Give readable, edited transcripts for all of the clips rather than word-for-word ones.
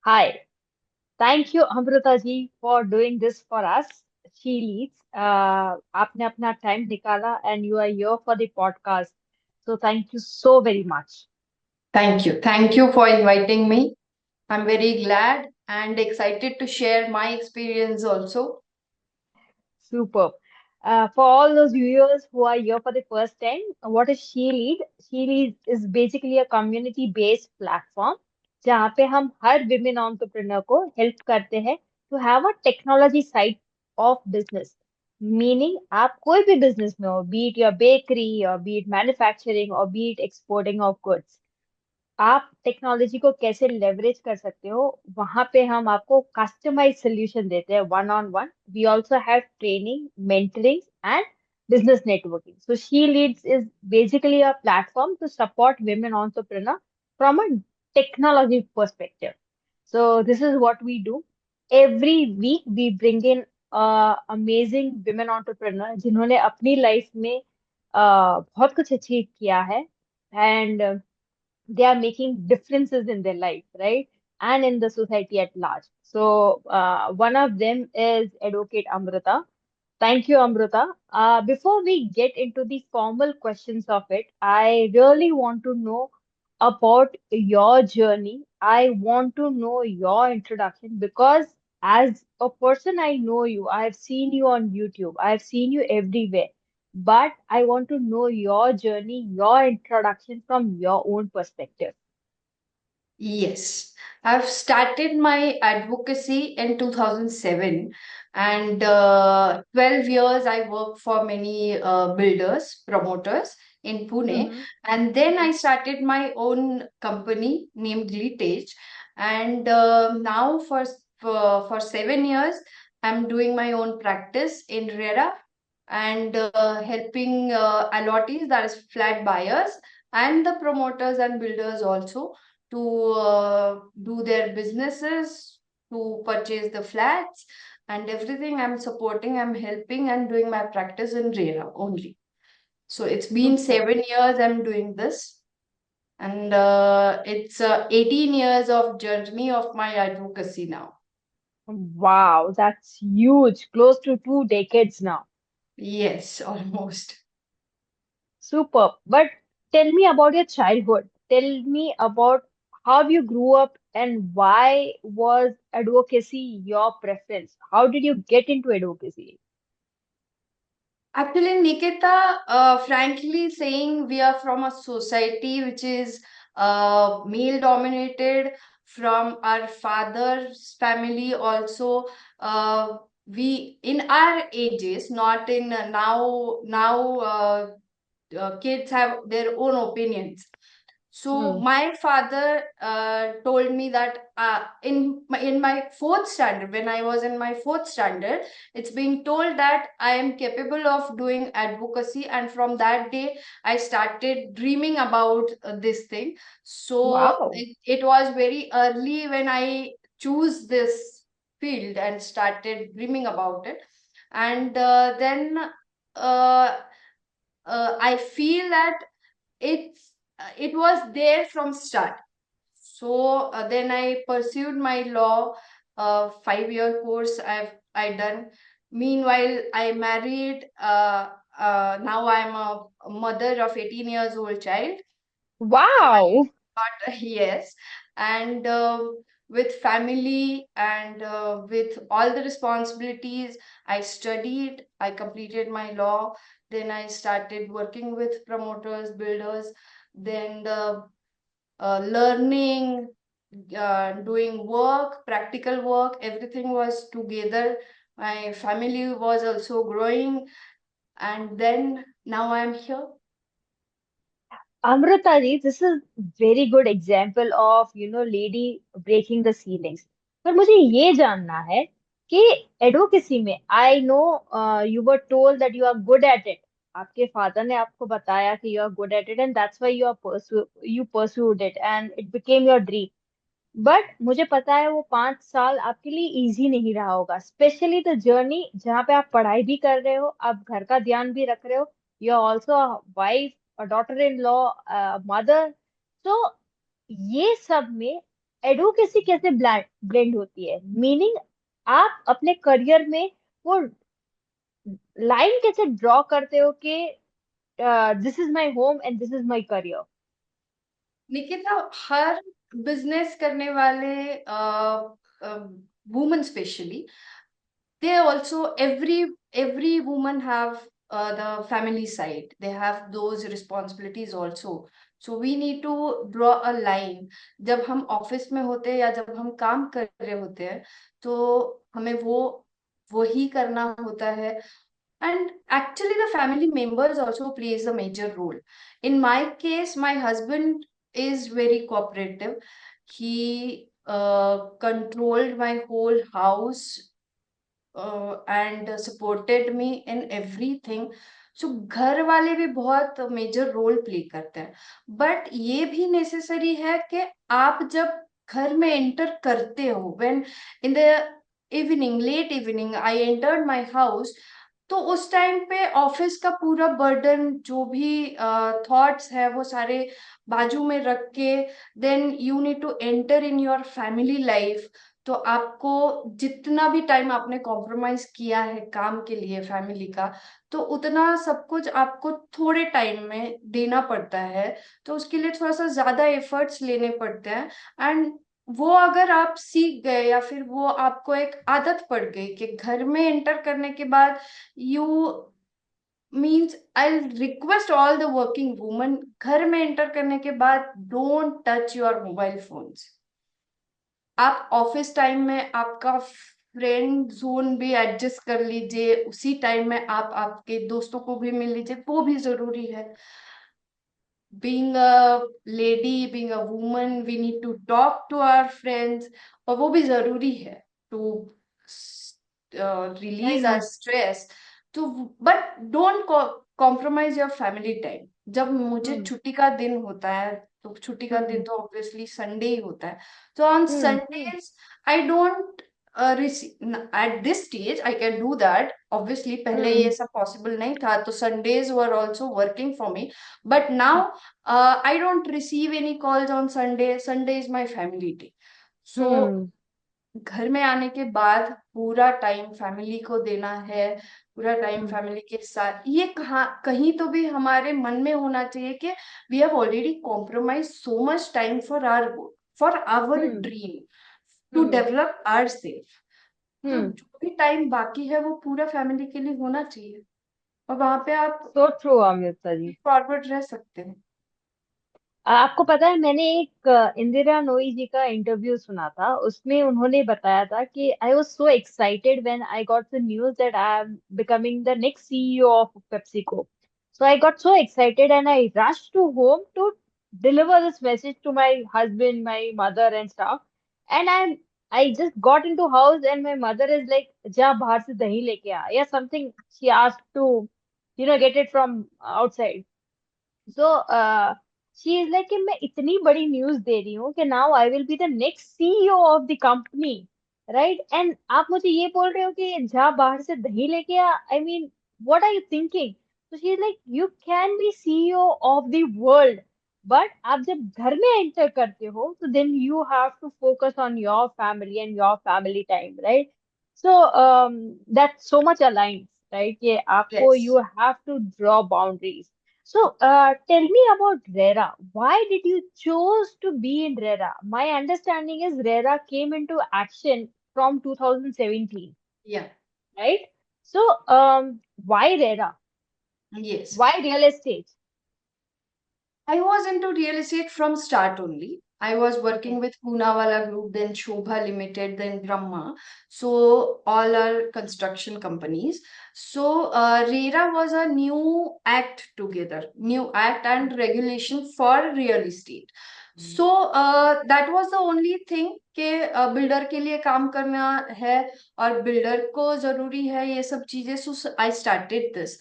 Hi, thank you Amrita ji for doing this for us. She leads. आपने अपना time निकाला and you are here for the podcast. So thank you so very much. Thank you. Thank you for inviting me. I'm very glad and excited to share my experience also. Superb. For all those viewers who are here for the first time, what is She Lead? She Lead is basically a community-based platform जहाँ पे हम हर women entrepreneur को help करते हैं to have a technology side of business. Meaning आप कोई भी business में हो, be it your bakery or be it manufacturing or be it exporting of goods. आप टेक्नोलॉजी को कैसे लेवरेज कर सकते हो वहां पे हम आपको कस्टमाइज सोल्यूशन देते हैं one on one we also have training mentoring and business networking. So She Leads is basically a platform to support women entrepreneur from a technology perspective. So this is what we do. Every week we bring in amazing women entrepreneur जिन्होंने अपनी life में बहुत कुछ achieve किया है and they are making differences in their life, right? And in the society at large. So, one of them is Advocate Amrita. Thank you, Amrita. Before we get into the formal questions of it, I really want to know about your journey. I want to know your introduction because as a person, I know you. I have seen you on YouTube. I have seen you everywhere. But I want to know your journey, your introduction from your own perspective. Yes, I've started my advocacy in 2007 and 12 years I worked for many builders, promoters in Pune, Mm-hmm. and then I started my own company named Litage, and now for 7 years I'm doing my own practice in RERA and helping allottees, that is flat buyers, and the promoters and builders also to do their businesses, to purchase the flats and everything. I'm supporting, I'm helping, and doing my practice in RERA only. So it's been Super. 7 years I'm doing this, and it's 18 years of journey of my advocacy now. Wow, that's huge. Close to 2 decades now. Yes, almost. Super. But tell me about your childhood. Tell me about how you grew up and why was advocacy your preference? How did you get into advocacy? Actually, Nikita, frankly saying, we are from a society which is male dominated. From our father's family, also, we in our ages, not in now, kids have their own opinions. So Hmm. my father told me that in my fourth standard, when I was in my fourth standard, it's being told that I am capable of doing advocacy, and from that day I started dreaming about this thing. So Wow. it was very early when I choose this field and started dreaming about it, and then uh, I feel that it was there from start. So then I pursued my law 5 year course. I done. Meanwhile, I married. Now I'm a mother of 18 years old child. Wow. Yes, and with family and with all the responsibilities, I studied, I completed my law, then I started working with promoters, builders, then the learning, doing work, practical work, everything was together. My family was also growing, and then now I'm here. Amrita ji, this is very good example of, lady breaking the ceilings. पर मुझे ये जानना है कि advocacy में I know you were told that you are good at it. आपके father ने आपको बताया कि you are good at it and that's why you pursued it and it became your dream. But मुझे पता है वो 5 साल आपके लिए इजी नहीं रहा होगा, स्पेशली द जर्नी जहाँ पे आप पढ़ाई भी कर रहे हो, आप घर का ध्यान भी रख रहे हो, you are also wife, daughter in law, mother. तो ये सब में एडवोकेसी कैसे ब्लेंड होती है, मीनिंग आप अपने करियर में वो लाइन कैसे ड्रॉ करते हो कि this is my home and this is my career. Nikita, her business करने वाले women specially, they also every woman have the family side, they have those responsibilities also. So we need to draw a line. जब हम office में होते हैं या जब हम काम कर रहे होते हैं, तो हमें वो ही करना होता है. And actually the family members also plays a major role. In my case, my husband is very cooperative. He controlled my whole house and supported me in everything. So घर वाले भी बहुत मेजर रोल प्ले करते हैं. But ये भी necessary है कि आप जब घर में एंटर करते हो, when in the evening, late evening I entered my house, तो उस टाइम पे ऑफिस का पूरा बर्डन, जो भी थॉट्स है, वो सारे बाजू में रख के then you need to enter in your family life. तो आपको जितना भी टाइम आपने कॉम्प्रोमाइज किया है काम के लिए फैमिली का, तो उतना सब कुछ आपको थोड़े टाइम में देना पड़ता है. तो उसके लिए थोड़ा सा ज्यादा एफर्ट्स लेने पड़ते हैं. एंड वो अगर आप सीख गए या फिर वो आपको एक आदत पड़ गई कि घर में एंटर करने के बाद you means, I request all the working woman, घर में एंटर करने के बाद don't touch your mobile phones. आप ऑफिस टाइम में आपका फ्रेंड जोन भी एडजस्ट कर लीजिए, उसी टाइम में आप आपके दोस्तों को भी मिल लीजिए, वो भी जरूरी है. Being a lady, being a woman, we need to talk to our friends, और वो भी जरूरी है to release our hmm stress. तो but don't compromise your family time. जब मुझे हम्म छुट्टी का दिन होता है, तो छुट्टी का दिन हम्म तो ऑब्वियसली संडे ही होता है. तो on hmm Sundays I don't at this stage I can do that. Obviously पहले ये हम्म सब पॉसिबल नहीं था, तो Sundays were also working for me. But now I don't receive any calls on Sunday. Sunday is my family day. So hmm घर में आने के बाद पूरा टाइम फैमिली को देना है, पूरा टाइम हम्म फैमिली के साथ. ये कहाँ कहीं तो भी हमारे मन में होना चाहिए कि we have already compromise so much time for our hmm dream, to hmm develop our self. तो हम्म जो भी टाइम बाकी है वो पूरा फैमिली के लिए होना चाहिए, और वहां पे आप so true Amrita ji. Forward रह सकते हैं. आपको पता है मैंने एक इंदिरा नोई जी का इंटरव्यू सुना था, उसमें उन्होंने बताया था कि I was so excited when I got the news that I am becoming the next CEO of PepsiCo. So I got so excited and I rush to home to deliver this message to my husband, my mother and stuff. And I just got into house and my mother is like, जा बाहर से दही लेके आ, या something she asked to, get it from outside. So she is like कि मैं इतनी बड़ी न्यूज दे रही हूँ कि now I will be the next CEO of the company, right? And आप मुझे ये बोल रहे हो कि जा बाहर से दही लेके आ, I mean what are you thinking? तो she is like you can be CEO of the world, but आप जब घर में एंटर करते हो तो then you have to focus on your family and your family time, right? So that so much alliance, right? कि आपको yes. You have to draw boundaries. So, tell me about RERA. Why did you choose to be in RERA? My understanding is RERA came into action from 2017, या. right? So, why RERA? Yes. Why real estate? I was into real estate from start only. I was Okay. working with Poonawalla Group, then Shobha Limited, then Brahma. So all are construction companies. So RERA was a new act together, new act and regulation for real estate. So that was the only thing कि builder के लिए काम करना है और builder को जरूरी है ये सब चीजें. So I started this.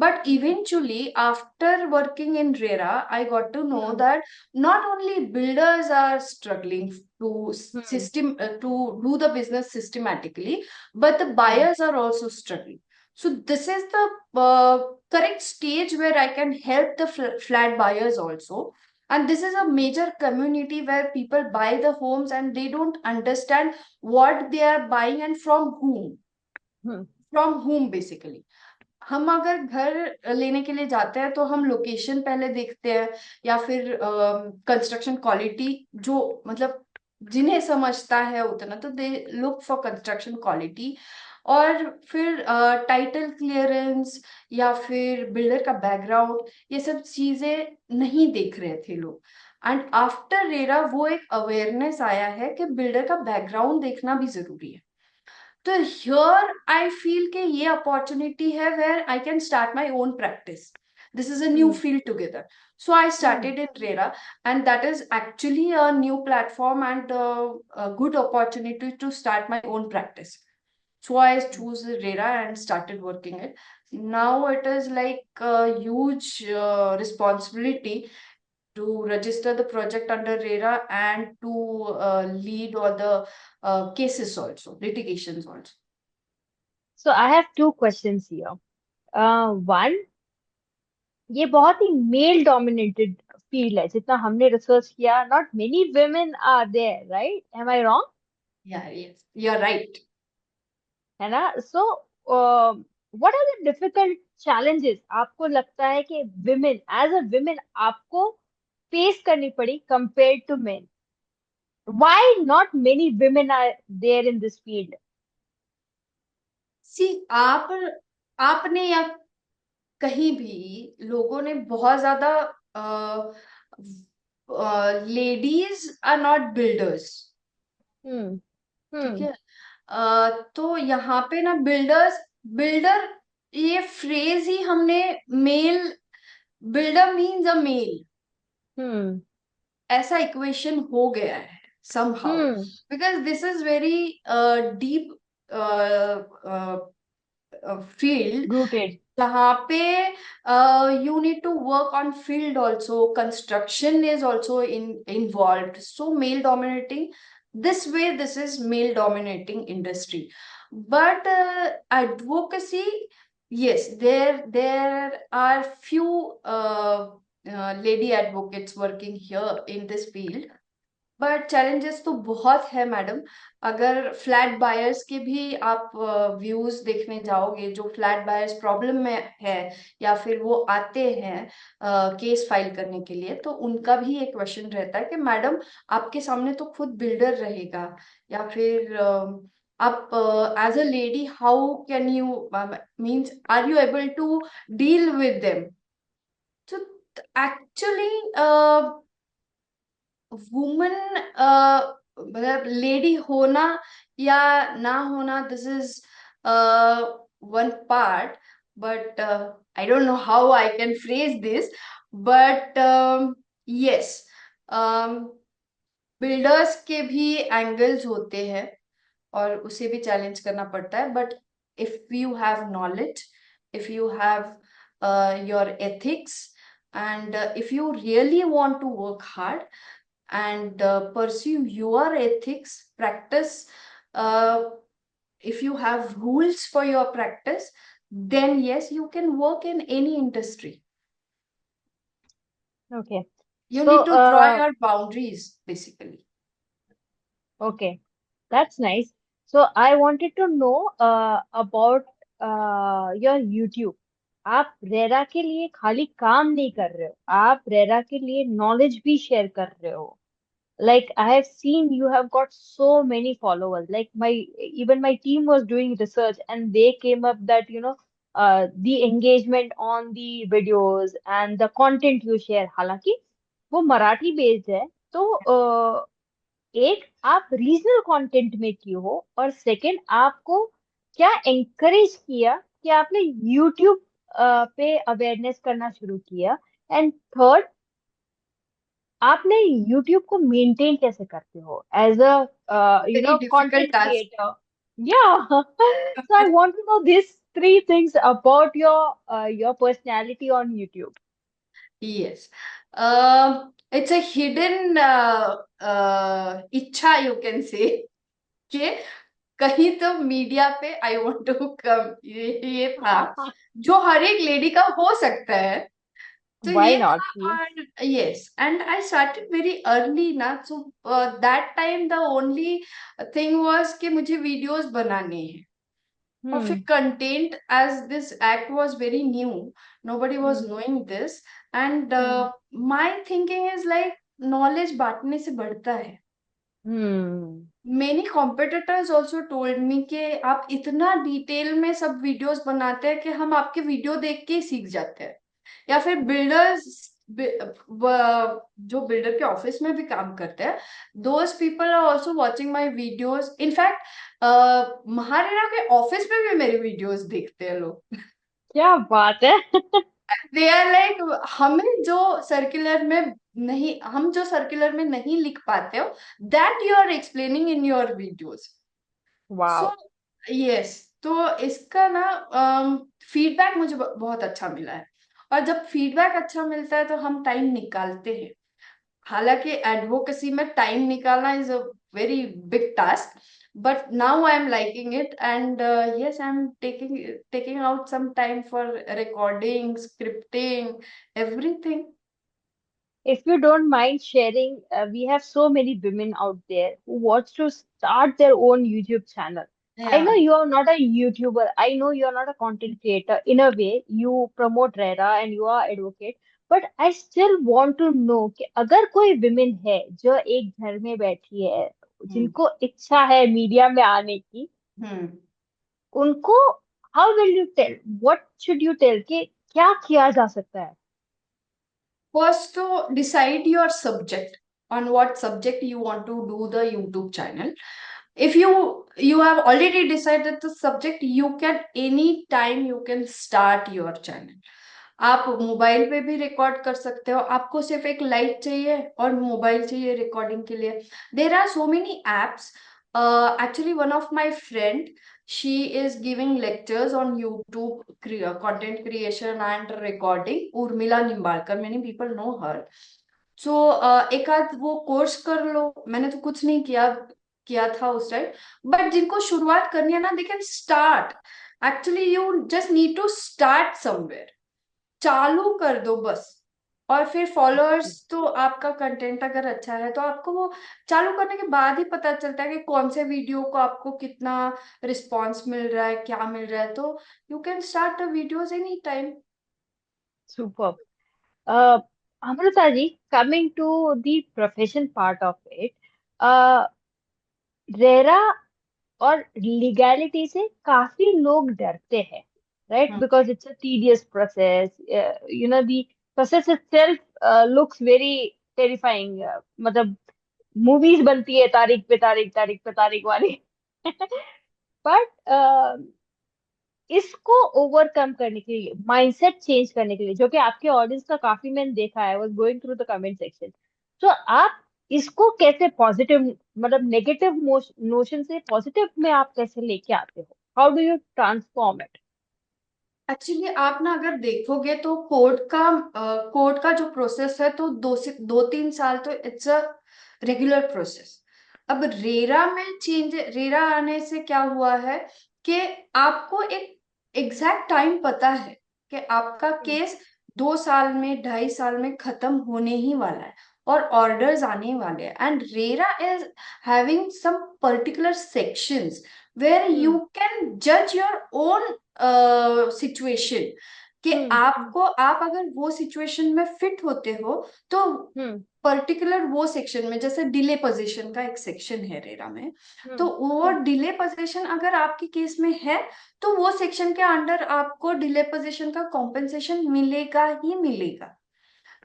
But eventually, after working in RERA, I got to know Hmm. that not only builders are struggling to Hmm. to do the business systematically, but the Hmm. buyers are also struggling. So this is the correct stage where I can help the flat buyers also. And this is a major community where people buy the homes and they don't understand what they are buying and hmm from whom basically. हम अगर घर लेने के लिए जाते हैं तो हम लोकेशन पहले देखते हैं, या फिर कंस्ट्रक्शन क्वालिटी, जो मतलब जिन्हें समझता है उतना, तो they look for construction quality. और फिर टाइटल क्लियरेंस या फिर बिल्डर का बैकग्राउंड, ये सब चीजें नहीं देख रहे थे लोग। एंड आफ्टर रेरा वो एक अवेयरनेस आया है कि बिल्डर का बैकग्राउंड देखना भी जरूरी है। तो हियर आई फील कि ये अपॉर्चुनिटी है where I can start my own practice. This is a new hmm field together, so I hmm started in RERA, and that is actually a new platform and a good opportunity to start my own practice. So I choose RERA and started working it. Now it is like a huge responsibility to register the project under RERA and to lead all the cases also, litigations also. So I have two questions here. One, ये बहुत ही male dominated field है जितना हमने research किया. Not many women are there, right? Am I wrong? Yeah, yes, you're right. है ना? So what are the difficult challenges आपको लगता है कि विमेन, एज अ विमेन, आपको फेस करनी पड़ी compare to men? Why not many women are there in this field? See, आपने या कहीं भी लोगों ने बहुत ज्यादा, लेडीज आर नॉट बिल्डर्स, हम्म ठीक हम्म है। तो यहाँ पे ना बिल्डर्स, बिल्डर, ये फ्रेज ही हमने male, builder means a male, हम्म ऐसा इक्वेशन हो गया है somehow, hmm because this is very deep field, rooted. जहाँ पे you need to work on field also, construction is also involved, so male dominating, this way this is male dominating industry. But advocacy, yes, there are few lady advocates working here in this field, but challenges तो बहुत है madam. अगर flat buyers के भी आप views देखने जाओगे, जो फ्लैट बायर्स प्रॉब्लम में है या फिर वो आते हैं केस फाइल करने के लिए, तो उनका भी एक क्वेश्चन रहता है कि मैडम, आपके सामने तो खुद बिल्डर रहेगा, या फिर आप as a lady how can you, means are you able to deal with them. तो एक्चुअली वुमन, मतलब लेडी होना या ना होना, this is one part, but I don't know how I can phrase this, but yes, builders के भी angles होते हैं और उसे भी चैलेंज करना पड़ता है। But if you have knowledge, if you have your ethics, and if you really want to work hard and pursue your ethics practice, uh, if you have rules for your practice, then yes, you can work in any industry. Okay. You so need to draw your boundaries basically. okay, that's nice. So I wanted to know about your YouTube. आप RERA के लिए खाली काम नहीं कर रहे हो, आप रेरा के लिए नॉलेज भी शेयर कर रहे हो. Like I have seen you have got so many followers. Like my, even my team was doing research and they came up that the engagement on the videos and the content you share, हालांकि वो Marathi based है, तो एक आप regional content में क्यों हो, और सेकंड आपको क्या एंकरेज किया कि आपने यूट्यूब पे अवेयरनेस करना शुरू किया, एंड थर्ड आपने यूट्यूब को मेंटेन कैसे करते हो as a Very difficult content task. Creator? या so I want to know this three things about your personality on YouTube. Yes. It's a hidden इच्छा, you can say, कि कहीं तो मीडिया पे आई वांट टू कम, ये था जो हर एक लेडी का हो सकता है, तो Why ये not? था। और yes, and I started very early ना, so that time the only thing was कि मुझे वीडियोस बनाने हैं। और फिर Hmm. Content, as this act was very new, nobody was Hmm. knowing this, and Hmm. my thinking is like knowledge बांटने से बढ़ता है। Hmm. Many competitors also told me कि आप इतना डिटेल में सब वीडियोस बनाते हैं कि हम आपके वीडियो देख के ही सीख जाते हैं। या फिर बिल्डर्स, जो बिल्डर के ऑफिस में भी काम करते हैं, those people are also watching my videos. In fact MahaRERA के ऑफिस में भी मेरे वीडियोस देखते हैं लोग। क्या बात है। दे आर लाइक, हम जो सर्कुलर में नहीं लिख पाते हो, that you are explaining in your videos. So wow. Yes, तो इसका ना फीडबैक मुझे बहुत अच्छा मिला है। और जब फीडबैक अच्छा मिलता है तो हम टाइम निकालते हैं। हालांकि एडवोकेसी में टाइम निकालना is a very big task, but now I am liking it, and yes, I'm taking out some time for recording, scripting, everything. If you don't mind sharing, we have so many women out there who wants to start their own YouTube channel. I know Yeah. you are not a YouTuber. I know you are not a content creator. In a way, you promote RERA and you are advocate. But I still want to know कि अगर कोई women है जो एक घर में बैठी है, Hmm. जिनको इच्छा है मीडिया में आने की, Hmm. उनको how will you tell? What should you tell कि क्या किया जा सकता है? First, to decide your subject, on what subject you want to do the YouTube channel. If you have already decided the subject, you can any time you can start your channel. आप mobile पे भी record कर सकते हो, आपको सिर्फ एक light चाहिए और मोबाइल चाहिए रिकॉर्डिंग के लिए। There are so many apps. Actually, one of my friend, she is giving lectures on YouTube, content creation and recording, Urmila Nimbalkar, many people know her. सो एक आध वो कोर्स कर लो। मैंने तो कुछ नहीं किया था उस टाइम, बट जिनको शुरुआत करनी है ना, they can start. Actually you just need to start somewhere, चालू कर दो बस। और फिर फॉलोअर्स, तो आपका कंटेंट अगर अच्छा है तो आपको वो चालू करने के बाद ही पता चलता है कि कौन से वीडियो को आपको कितना रिस्पॉन्स मिल रहा है, क्या मिल रहा है। तो you can start the videos any time. Super. Amrita ji, coming to the profession part of it, RERA और लीगैलिटी से काफी लोग डरते हैं, right? Because it's a tedious process, you know the process itself looks very terrifying. मतलब movies बनती है तारीख पे तारीख, तारीख पे तारीख वाली। बट इसको ओवरकम करने के लिए, माइंडसेट चेंज करने के लिए, जो कि आपके ऑडियंस का काफी मैंने देखा है, was going through the comment section, तो आप इसको कैसे पॉजिटिव, मतलब नेगेटिव नोशन से पॉजिटिव में आप कैसे लेके आते हो? How do you transform it? Actually आप ना अगर देखोगे तो कोर्ट का जो प्रोसेस है, तो 2 से 3 साल तो इट्स अ रेगुलर प्रोसेस। अब रेरा आने से क्या हुआ है कि आपको एक एग्जैक्ट टाइम पता है कि आपका केस 2 साल में, 2.5 साल में खत्म होने ही वाला है, और ऑर्डर्स आने वाले हैं। And RERA is having some particular sections where you hmm. can judge your own situation, कि हम्म। आप अगर वो सिचुएशन में फिट होते हो, तो हम्म। पर्टिकुलर वो सेक्शन में, जैसे डिले पोजीशन का एक सेक्शन है रेरा में, तो हम्म। वो हम्म। डिले पोजीशन अगर आपके केस में है, तो वो सेक्शन के अंडर आपको डिले पोजीशन का कॉम्पेंसेशन मिलेगा ही मिलेगा।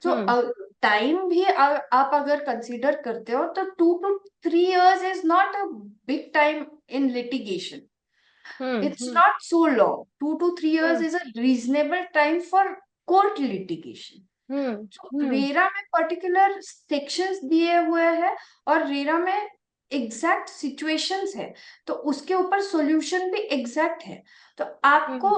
तो हम्म। टाइम भी आप अगर कंसीडर करते हो, तो 2 to 3 years is not a big time in litigation. Hmm. It's hmm. not so long. 2 to 3 years hmm. is a reasonable time for court litigation. Hmm. So hmm. RERA में particular sections दिए हुए हैं, और RERA में exact situations है, तो उसके ऊपर सॉल्यूशन भी एग्जैक्ट है। तो हम्म। आपको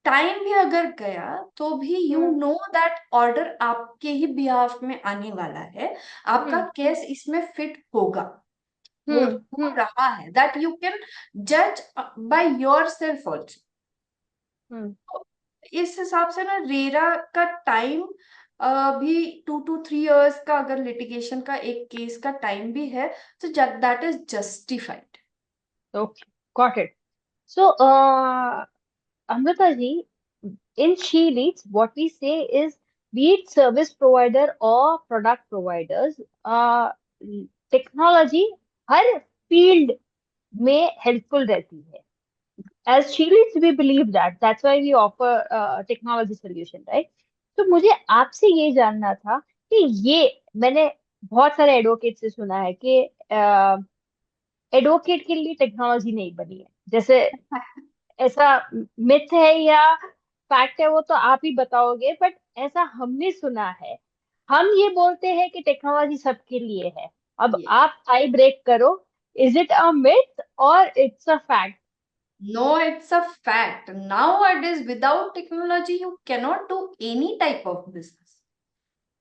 टाइम भी अगर गया, तो भी you hmm. Know that order आपके ही बिहाफ में आने वाला है, आपका हम्म। केस इसमें फिट होगा, हम्म। हो रहा है, दैट यू कैन जज बाय योर सेल्फ ऑल्सो। हम्म। इस हिसाब से ना रेरा का टाइम अभी 2 to 3 years का अगर लिटिगेशन का एक केस का टाइम भी है, तो that is justified. Okay, got it. So, Amrita ji, in She Leads, what we say is, be it service provider or product providers, technology her field में helpful रहती है. As She Leads, we believe that. That's why we offer technology solution, right? तो मुझे आपसे ये जानना था कि ये मैंने बहुत सारे एडवोकेट से सुना है कि एडवोकेट के लिए टेक्नोलॉजी नहीं बनी है. जैसे ऐसा मिथ है या फैक्ट है वो तो आप ही बताओगे, बट ऐसा हमने सुना है. हम ये बोलते हैं कि टेक्नोलॉजी सबके लिए है. अब Yes. आप टाई ब्रेक करो. इज इट अ मिथ और it's a fact? No, it's a fact. Nowadays, without technology, you cannot do any type of business,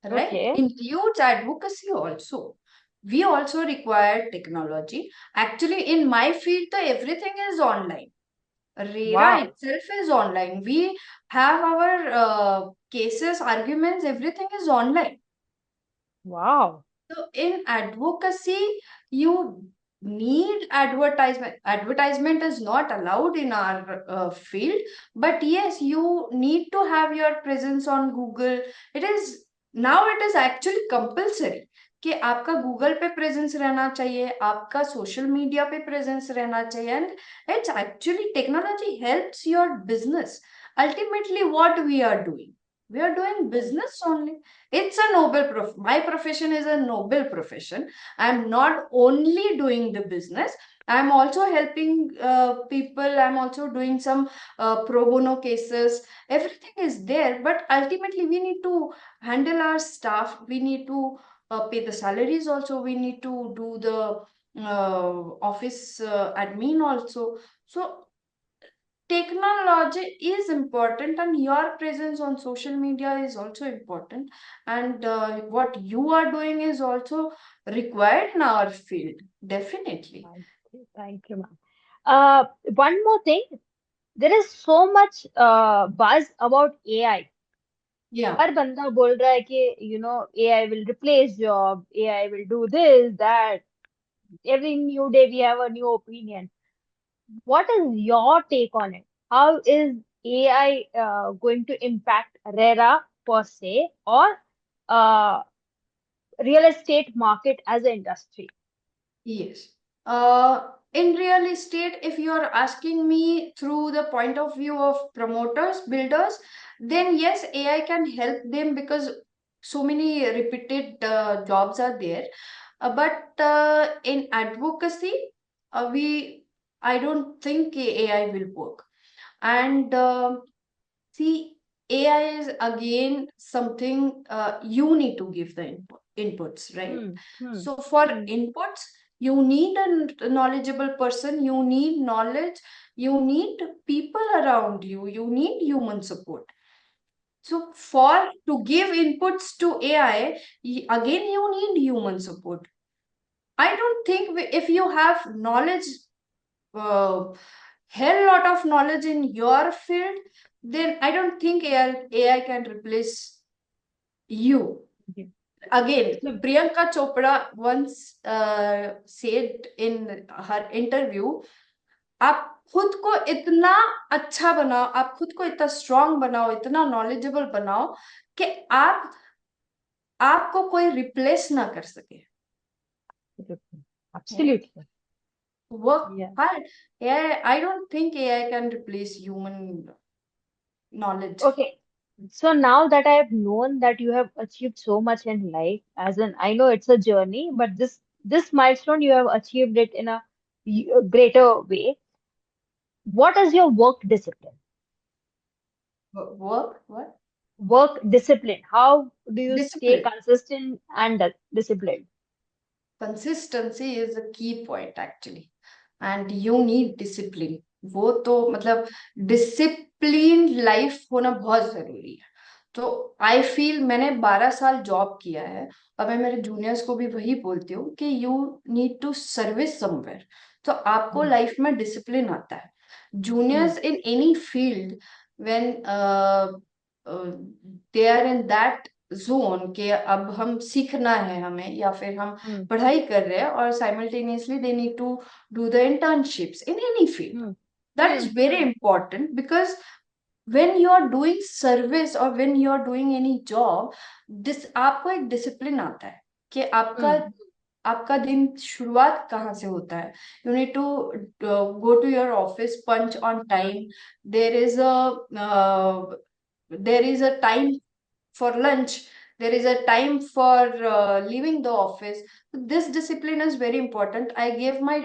right? Okay. Includes advocacy also. We also require technology. Actually, in my field, everything is online. RERA wow. itself is online. We have our cases, arguments, everything is online. Wow. So in advocacy, you need advertisement. Advertisement is not allowed in our field, but yes, you need to have your presence on Google. It is now it is actually compulsory कि आपका Google पे presence रहना चाहिए, आपका social media पे presence रहना चाहिए. And it's actually technology helps your business. Ultimately what we are doing business only. It's a my profession is a noble profession. I'm not only doing the business, I'm also helping people. I'm also doing some pro bono cases. Everything is there, but ultimately we need to handle our staff. We need to pay the salaries also. We need to do the office admin also. So technology is important, and your presence on social media is also important, and what you are doing is also required in our field, definitely. Thank you ma'am. One more thing. There is so much buzz about AI. Yeah. हर बंदा बोल रहा है कि AI will replace job, AI will do this, that. Every new day we have a new opinion. What is your take on it? How is AI going to impact RERA per se, or uh, real estate market as an industry? Yes. In real estate, if you're asking me through the point of view of promoters, builders, then yes, AI can help them because so many repeated jobs are there. But in advocacy, I don't think AI will work. And see, AI is again something you need to give the inputs, right? Hmm. Hmm. So for Hmm. inputs, you need a knowledgeable person, you need knowledge, you need people around you, you need human support. So for to give inputs to AI, again you need human support. I don't think if you have knowledge, uh, hell lot of knowledge in your field, then I don't think AI can replace you. Okay. Again, So, Priyanka Chopra once said in her interview, आप खुद को इतना अच्छा बनाओ, आप खुद को इतना स्ट्रांग बनाओ, इतना नॉलेजेबल बनाओ कि आपको कोई रिप्लेस ना कर सके. absolutely. Work Yeah. hard. AI, I don't think AI can replace human knowledge. Okay. So now that I have known that you have achieved so much in life, as in I know it's a journey, but this milestone you have achieved it in a greater way. What is your work discipline? Work, what? Work discipline. How do you stay Discipline. consistent and disciplined? Consistency is a key point actually. And you need discipline. वो तो मतलब discipline life होना बहुत जरूरी है. तो I feel मैंने 12 साल जॉब किया है, और मैं मेरे जूनियर्स को भी वही बोलती हूँ कि you need to service somewhere. तो आपको Hmm. लाइफ में डिसिप्लिन आता है. Hmm. Juniors in any field, when they are in that zone के अब हम सीखना है हमें, या फिर हम हम्म पढ़ाई कर रहे हैं, और simultaneously they need to do the internships in any field, hmm that is very important, because when you are doing service or when you are doing any job, आपको एक डिसिप्लिन आता है कि आपका हम्म आपका दिन शुरुआत कहाँ से होता है. You need to go to your office, punch on time. There is a there is a time for lunch, there is a time for leaving the office. This discipline is very important. I gave my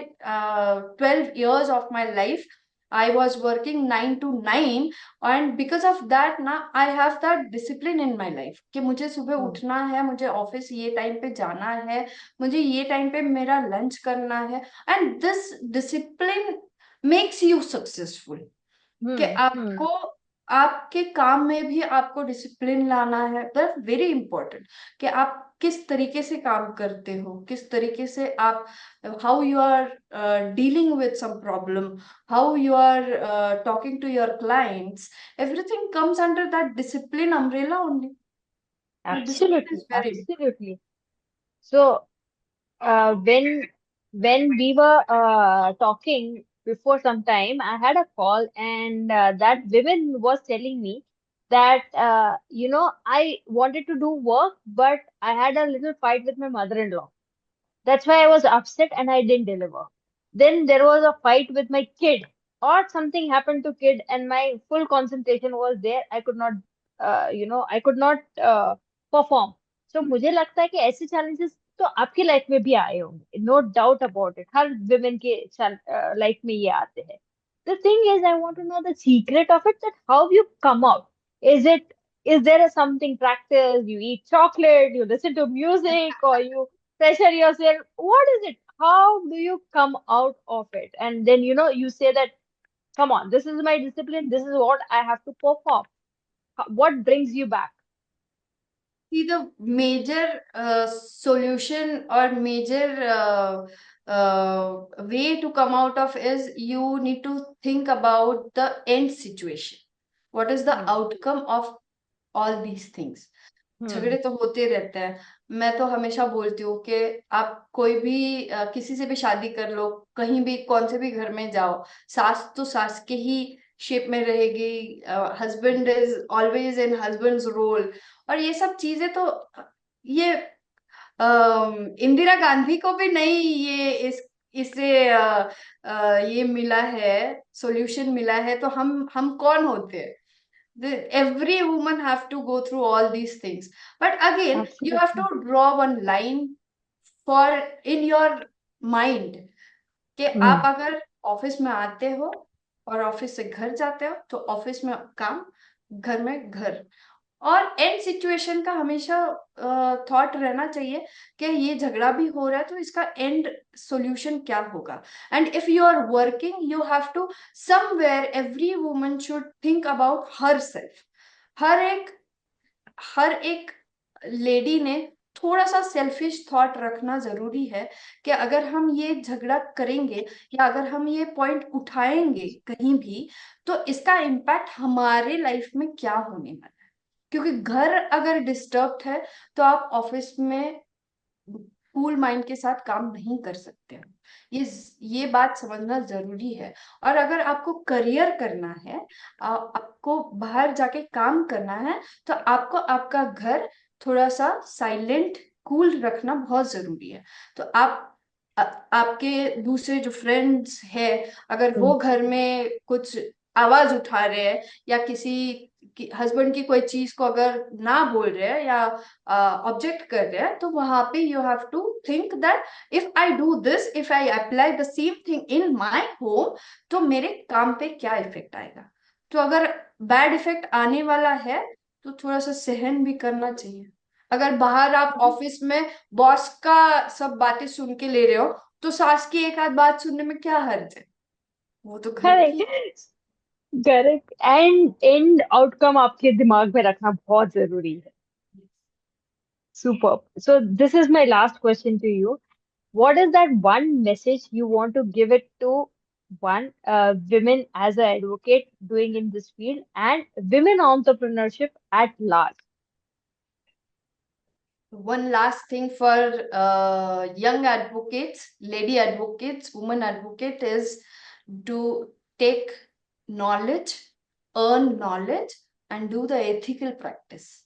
12 years of my life, I was working 9 to 9, and because of that ना I have that discipline in my life कि मुझे सुबह हम्म उठना है, मुझे office ये time पे जाना है, मुझे ये टाइम पे मेरा लंच करना है. And this discipline makes you successful, कि हम्म आपको आपके काम में भी आपको डिसिप्लिन लाना है. दैट वेरी इंपॉर्टेंट, कि आप किस तरीके से काम करते हो, किस तरीके से आप, how you are dealing with some problem, how you are talking to your clients, everything comes under that discipline umbrella only. Discipline is Absolutely, very absolutely. So, when we were talking before some time, I had a call, and that woman was telling me that I wanted to do work, but I had a little fight with my mother-in-law. That's why I was upset and I didn't deliver. Then there was a fight with my kid, or something happened to kid, and my full concentration was there. I could not, I could not perform. So मुझे लगता है कि ऐसे challenges तो आपकी life में भी आए होंगे, नो डाउट अबाउट इट. हर विमेन के लाइफ में ये आते हैं. The thing is, I want to know the secret of it, that how you come out. Is it, is there a something practice? You eat chocolate, you listen to music, or you pressure yourself? What is it? How do you come out of it? And then, you say that, come on, this is my discipline, this is what I have to perform. What brings you back? See, the major solution or major way to come out of is you need to think about the end situation. What is the Hmm. outcome of all these things? Hmm. झगड़े तो होते रहते हैं. मैं तो हमेशा बोलती हूँ कि आप कोई भी किसी से भी शादी कर लो, कहीं भी कौन से भी घर में जाओ, सास तो सास के ही शेप में रहेगी, husband is always in husband's role. और ये सब चीजें तो, ये इंदिरा गांधी को भी नहीं, ये इसे ये मिला है, सॉल्यूशन मिला है, तो हम कौन होते हैं? Every woman have to go through all these things, but again you have to Absolutely. draw one line for in your mind, कि आप Hmm. अगर ऑफिस में आते हो और ऑफिस से घर जाते हो, तो ऑफिस में काम, घर में घर. और एंड सिचुएशन का हमेशा थॉट रहना चाहिए कि ये झगड़ा भी हो रहा है तो इसका एंड सॉल्यूशन क्या होगा. And if you are working, you have to somewhere, every woman should think about herself. हर एक हर एक लेडी ने थोड़ा सा सेल्फिश थॉट रखना जरूरी है, कि अगर हम ये झगड़ा करेंगे या अगर हम ये पॉइंट उठाएंगे कहीं भी, तो इसका इम्पैक्ट हमारे लाइफ में क्या होने वाला है. क्योंकि घर अगर डिस्टर्ब्ड है, तो आप ऑफिस में कूल माइंड के साथ काम नहीं कर सकते हो. ये बात समझना जरूरी है. और अगर आपको करियर करना है, आपको बाहर जाके काम करना है, तो आपको आपका घर थोड़ा सा साइलेंट, कूल रखना बहुत जरूरी है. तो आपके दूसरे जो फ्रेंड्स हैं, अगर Hmm. वो घर में कुछ आवाज उठा रहे हैं, या किसी हस्बैंड की कोई चीज को अगर ना बोल रहे हैं या ऑब्जेक्ट कर रहे हैं, तो वहां पे you have to think that if I do this, if I apply the same thing in my home, तो मेरे काम पे क्या इफेक्ट आएगा. तो अगर बैड इफेक्ट आने वाला है, तो थोड़ा सा सहन भी करना चाहिए. अगर बाहर आप ऑफिस में बॉस का सब बातें सुन के ले रहे हो, तो सास की एक आध बात सुनने में क्या हर्ज है, वो तो घर की. करेक्ट. करेक्ट. एंड आउटकम आपके दिमाग में रखना बहुत जरूरी है. Superb. So this is my last question to you. What is that one message you want to give it to one women as an advocate doing in this field, and women entrepreneurship at large? One last thing for young advocates, lady advocates, women advocate is to take knowledge, earn knowledge, and do the ethical practice,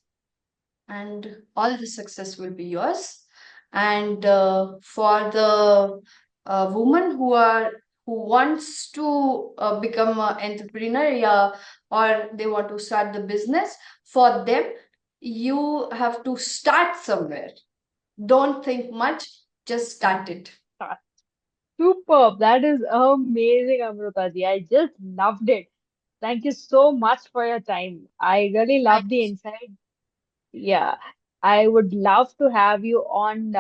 and all the success will be yours. And for the women who wants to become an entrepreneur, yeah, or they want to start the business, for them, you have to start somewhere. Don't think much, just start it. Ah, superb. That is amazing, Amrutaji. I just loved it. Thank you so much for your time. I really Thank love the insight. Yeah, I would love to have you on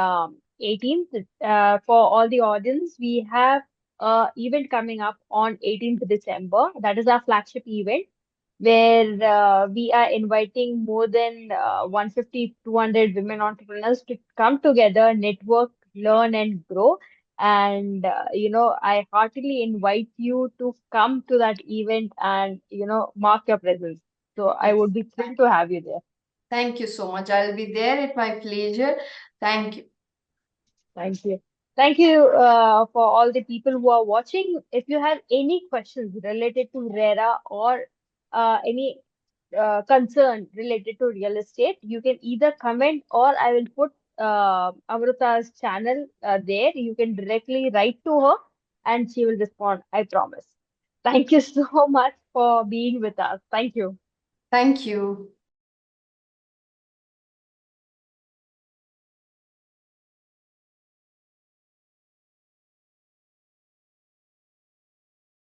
18th. For all the audience, we have a event coming up on 18th December. That is our flagship event where we are inviting more than 150, 200 women entrepreneurs to come together, network, learn, and grow. And I heartily invite you to come to that event and mark your presence. So I Yes. would be thrilled to have you there. Thank you so much. I'll be there at my pleasure. Thank you. Thank you. Thank you for all the people who are watching. If you have any questions related to RERA or any concern related to real estate, you can either comment or I will put Amruta's channel there. You can directly write to her and she will respond, I promise. Thank you so much for being with us. Thank you. Thank you.